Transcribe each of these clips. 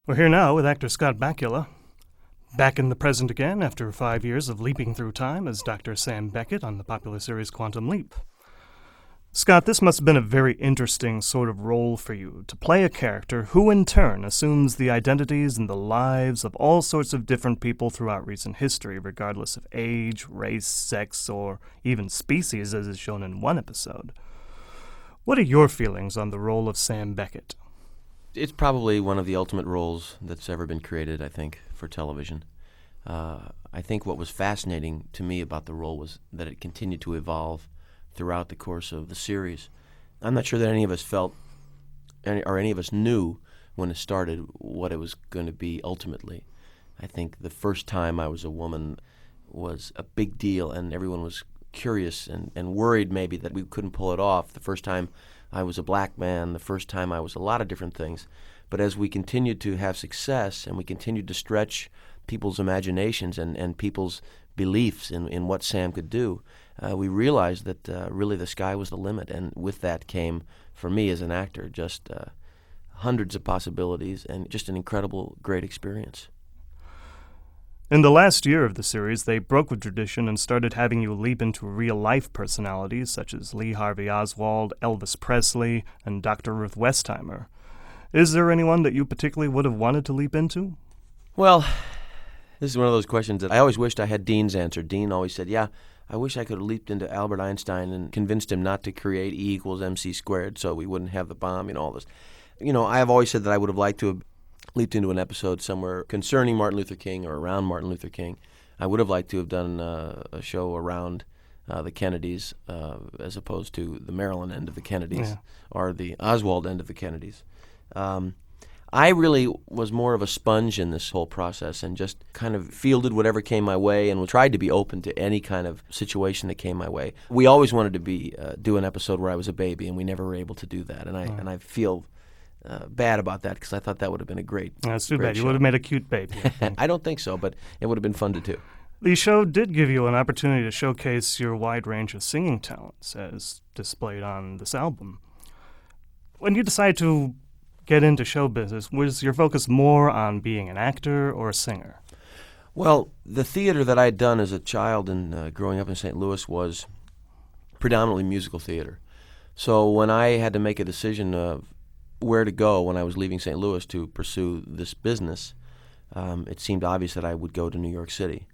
We're here now with actor Scott Bakula, back in the present again after 5 years of leaping through time as Dr. Sam Beckett on the popular series Quantum Leap. Scott, this must have been a very interesting sort of role for you, to play a character who in turn assumes the identities and the lives of all sorts of different people throughout recent history, regardless of age, race, sex, or even species, as is shown in one episode. What are your feelings on the role of Sam Beckett? It's probably one of the ultimate roles that's ever been created, I think, for television. I think what was fascinating to me about the role was that it continued to evolve throughout the course of the series. I'm not sure that any of us felt, or any of us knew when it started, what it was going to be ultimately. I think the first time I was a woman was a big deal, and everyone was curious and worried maybe that we couldn't pull it off. The first time I was a black man, the first time I was a lot of different things. But as we continued to have success and we continued to stretch people's imaginations and people's beliefs in what Sam could do, we realized that really the sky was the limit. And with that came, for me as an actor, just hundreds of possibilities and just an incredible, great experience. In the last year of the series, they broke with tradition and started having you leap into real-life personalities such as Lee Harvey Oswald, Elvis Presley, and Dr. Ruth Westheimer. Is there anyone that you particularly would have wanted to leap into? Well, this is one of those questions that I always wished I had Dean's answer. Dean always said, yeah, I wish I could have leaped into Albert Einstein and convinced him not to create E equals MC squared so we wouldn't have the bomb and all this. I have always said that I would have liked to have leaped into an episode somewhere concerning Martin Luther King or around Martin Luther King. I would have liked to have done a show around the Kennedys as opposed to the Maryland end of the Kennedys or the Oswald end of the Kennedys. I really was more of a sponge in this whole process and just kind of fielded whatever came my way and tried to be open to any kind of situation that came my way. We always wanted to do an episode where I was a baby, and we never were able to do that. And I feel bad about that because I thought that would have been a great That's too great bad. You show. would have made a cute baby. I don't think so, but it would have been fun to do. The show did give you an opportunity to showcase your wide range of singing talents, as displayed on this album. When you decided to get into show business, was your focus more on being an actor or a singer? Well, the theater that I had done as a child and growing up in St. Louis was predominantly musical theater. So when I had to make a decision of where to go when I was leaving St. Louis to pursue this business, it seemed obvious that I would go to New York City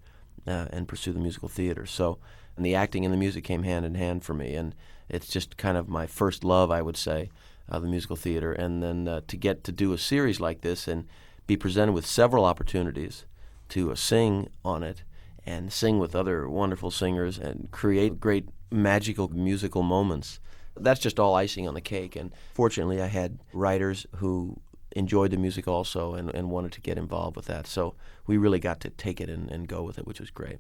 and pursue the musical theater. So, and the acting and the music came hand in hand for me, and it's just kind of my first love, I would say, the musical theater. And then to get to do a series like this and be presented with several opportunities to sing on it and sing with other wonderful singers and create great magical musical moments, that's just all icing on the cake. And fortunately, I had writers who enjoyed the music also and wanted to get involved with that. So we really got to take it and go with it, which was great.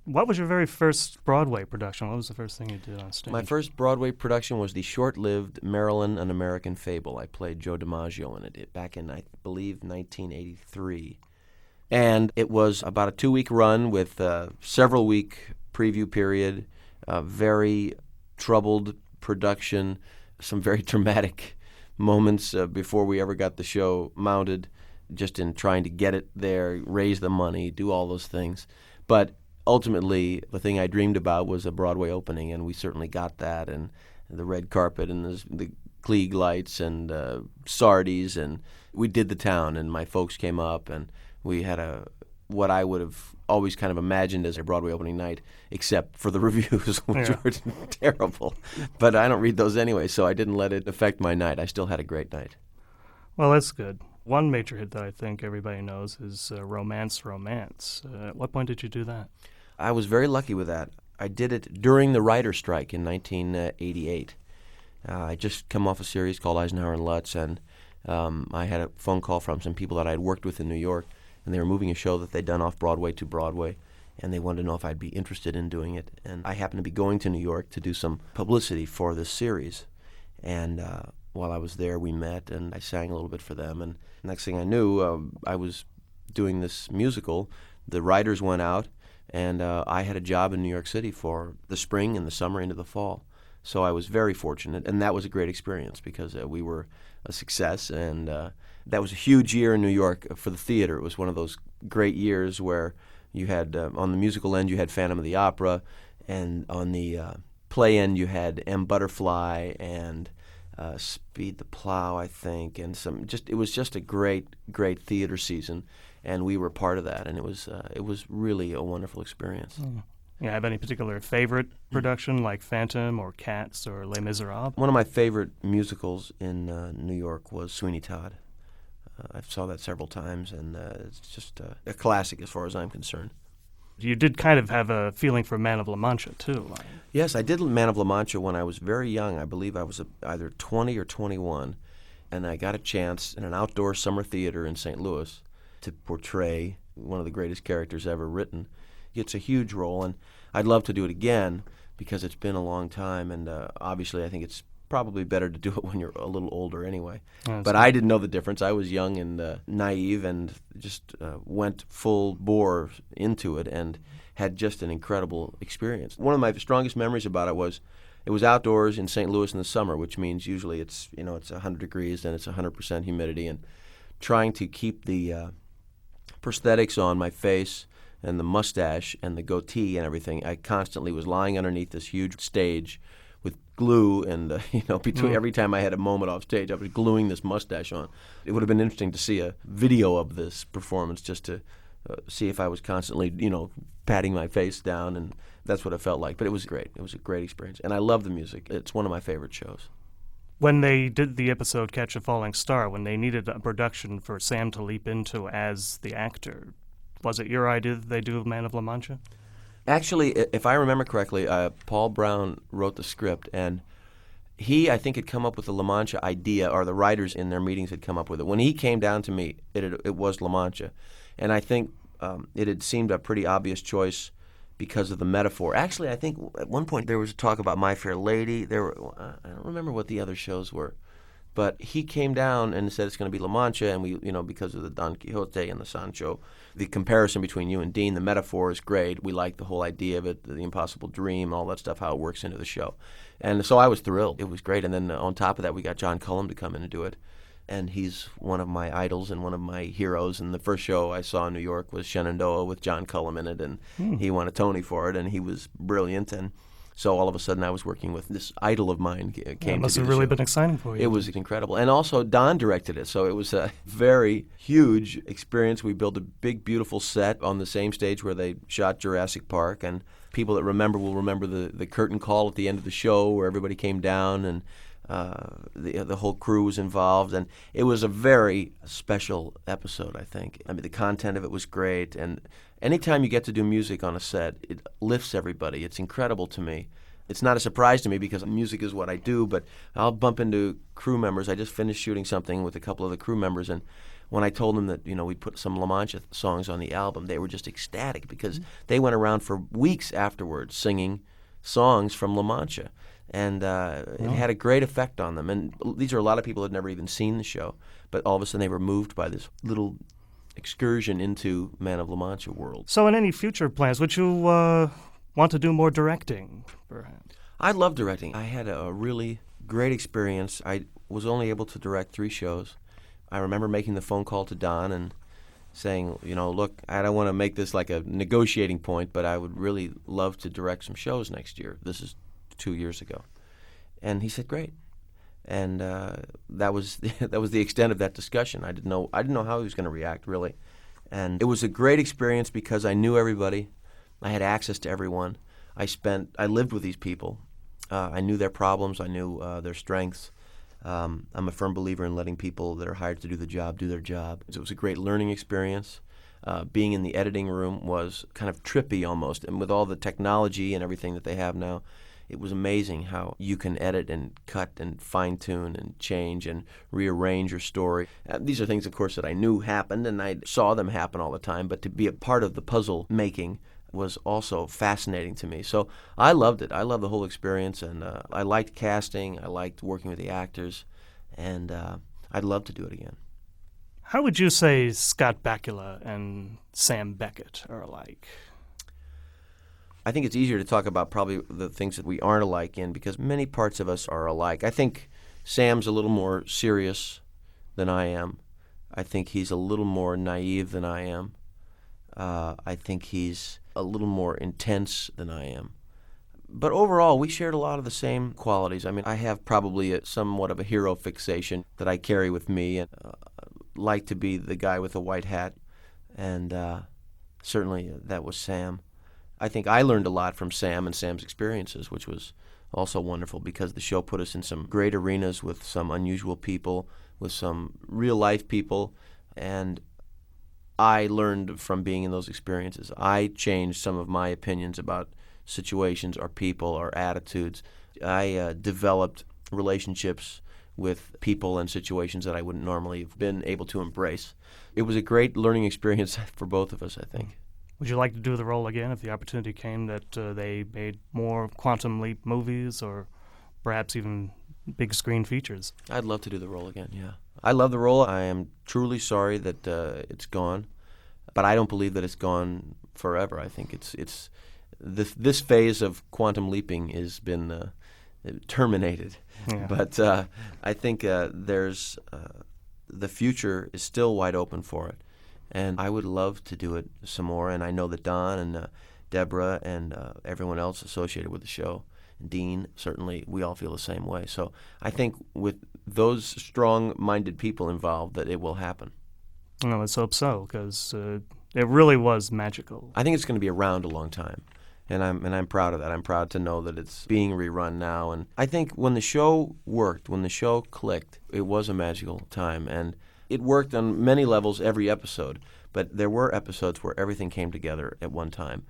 What was your very first Broadway production? What was the first thing you did on stage? My first Broadway production was the short-lived Marilyn, An American Fable. I played Joe DiMaggio in it back in, I believe, 1983. And it was about a 2-week run with a several-week preview period, a very troubled production, some very dramatic moments before we ever got the show mounted, just in trying to get it there, raise the money, do all those things. But ultimately, the thing I dreamed about was a Broadway opening, and we certainly got that, and the red carpet and the Klieg lights and Sardi's, and we did the town, and my folks came up, and we had what I would have always kind of imagined as a Broadway opening night, except for the reviews, which were terrible. But I don't read those anyway, so I didn't let it affect my night. I still had a great night. Well, that's good. One major hit that I think everybody knows is Romance, Romance. At what point did you do that? I was very lucky with that. I did it during the writer's strike in 1988. I just come off a series called Eisenhower and Lutz, and I had a phone call from some people that I had worked with in New York, and they were moving a show that they'd done off-Broadway to Broadway, and they wanted to know if I'd be interested in doing it. And I happened to be going to New York to do some publicity for this series. And while I was there, we met, and I sang a little bit for them. And next thing I knew, I was doing this musical. The writers went out, and I had a job in New York City for the spring and the summer into the fall. So I was very fortunate, and that was a great experience because we were a success, and That was a huge year in New York for the theater. It was one of those great years where you had, on the musical end, you had Phantom of the Opera, and on the play end, you had M. Butterfly and Speed the Plow, I think, and it was just a great theater season, and we were part of that, and it was really a wonderful experience. Mm. Yeah, have any particular favorite production like Phantom or Cats or Les Miserables? One of my favorite musicals in New York was Sweeney Todd. I saw that several times, and it's just a classic as far as I'm concerned. You did kind of have a feeling for Man of La Mancha, too. Right? Yes, I did Man of La Mancha when I was very young. I believe I was either 20 or 21, and I got a chance in an outdoor summer theater in St. Louis to portray one of the greatest characters ever written. It's a huge role, and I'd love to do it again because it's been a long time, and obviously I think it's probably better to do it when you're a little older anyway. But I didn't know the difference. I was young and naive and just went full bore into it and had just an incredible experience. One of my strongest memories about it was outdoors in St. Louis in the summer, which means usually it's 100 degrees and it's 100% humidity, and trying to keep the prosthetics on my face and the mustache and the goatee and everything. I constantly was lying underneath this huge stage with glue, and between every time I had a moment off stage, I was gluing this mustache on. It would have been interesting to see a video of this performance just to see if I was constantly, patting my face down, and that's what it felt like. But it was great. It was a great experience, and I love the music. It's one of my favorite shows. When they did the episode Catch a Falling Star, when they needed a production for Sam to leap into as the actor, was it your idea that they do Man of La Mancha? Actually, if I remember correctly, Paul Brown wrote the script, and he, I think, had come up with the La Mancha idea, or the writers in their meetings had come up with it. When he came down to me, it was La Mancha, and I think it had seemed a pretty obvious choice because of the metaphor. Actually, I think at one point there was a talk about My Fair Lady. I don't remember what the other shows were. But he came down and said it's going to be La Mancha, and we, because of the Don Quixote and the Sancho, the comparison between you and Dean, the metaphor is great. We like the whole idea of it, the impossible dream, all that stuff, how it works into the show. And so I was thrilled. It was great. And then on top of that, we got John Cullum to come in and do it. And he's one of my idols and one of my heroes. And the first show I saw in New York was Shenandoah with John Cullum in it, and he won a Tony for it, and he was brilliant. And so all of a sudden I was working with this idol of mine came to do the show. It must have really been exciting for you. It was incredible. And also Don directed it, so it was a very huge experience. We built a big, beautiful set on the same stage where they shot Jurassic Park, and people that remember will remember the curtain call at the end of the show where everybody came down, and the whole crew was involved, and it was a very special episode, I think. I mean, the content of it was great, and anytime you get to do music on a set, it lifts everybody. It's incredible to me. It's not a surprise to me because music is what I do, but I'll bump into crew members. I just finished shooting something with a couple of the crew members, and when I told them that, we'd put some La Mancha songs on the album, they were just ecstatic because they went around for weeks afterwards singing songs from La Mancha. And it had a great effect on them. And these are a lot of people that had never even seen the show, but all of a sudden they were moved by this little excursion into Man of La Mancha world. So in any future plans, would you want to do more directing, perhaps? I love directing. I had a really great experience. I was only able to direct 3 shows. I remember making the phone call to Don and saying, look, I don't want to make this like a negotiating point, but I would really love to direct some shows next year. This is 2 years ago. And he said, great. And that was the extent of that discussion. I didn't know how he was going to react, really. And it was a great experience because I knew everybody. I had access to everyone. I lived with these people. I knew their problems. I knew their strengths. I'm a firm believer in letting people that are hired to do the job do their job. So it was a great learning experience. Being in the editing room was kind of trippy almost. And with all the technology and everything that they have now, it was amazing how you can edit and cut and fine-tune and change and rearrange your story. These are things, of course, that I knew happened, and I saw them happen all the time, but to be a part of the puzzle making was also fascinating to me. So I loved it. I loved the whole experience, and I liked casting. I liked working with the actors, and I'd love to do it again. How would you say Scott Bakula and Sam Beckett are alike? I think it's easier to talk about probably the things that we aren't alike in because many parts of us are alike. I think Sam's a little more serious than I am. I think he's a little more naive than I am. I think he's a little more intense than I am. But overall, we shared a lot of the same qualities. I mean, I have probably somewhat of a hero fixation that I carry with me, and like to be the guy with the white hat, and certainly that was Sam. I think I learned a lot from Sam and Sam's experiences, which was also wonderful because the show put us in some great arenas with some unusual people, with some real-life people, and I learned from being in those experiences. I changed some of my opinions about situations or people or attitudes. I developed relationships with people and situations that I wouldn't normally have been able to embrace. It was a great learning experience for both of us, I think. Would you like to do the role again if the opportunity came that they made more Quantum Leap movies or perhaps even big screen features? I'd love to do the role again, yeah. I love the role. I am truly sorry that it's gone, but I don't believe that it's gone forever. I think it's this phase of quantum leaping has been terminated. Yeah. But I think there's the future is still wide open for it, and I would love to do it some more. And I know that Don and Deborah and everyone else associated with the show, Dean, certainly we all feel the same way. So I think with those strong-minded people involved that it will happen. Well, let's hope so, because it really was magical. I think it's going to be around a long time, and I'm proud of that. I'm proud to know that it's being rerun now. And I think when the show worked, when the show clicked, it was a magical time, and it worked on many levels every episode. But there were episodes where everything came together at one time,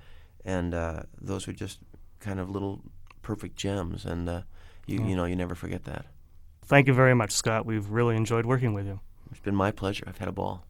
and those were just kind of little perfect gems, and you never forget that. Thank you very much, Scott. We've really enjoyed working with you. It's been my pleasure. I've had a ball.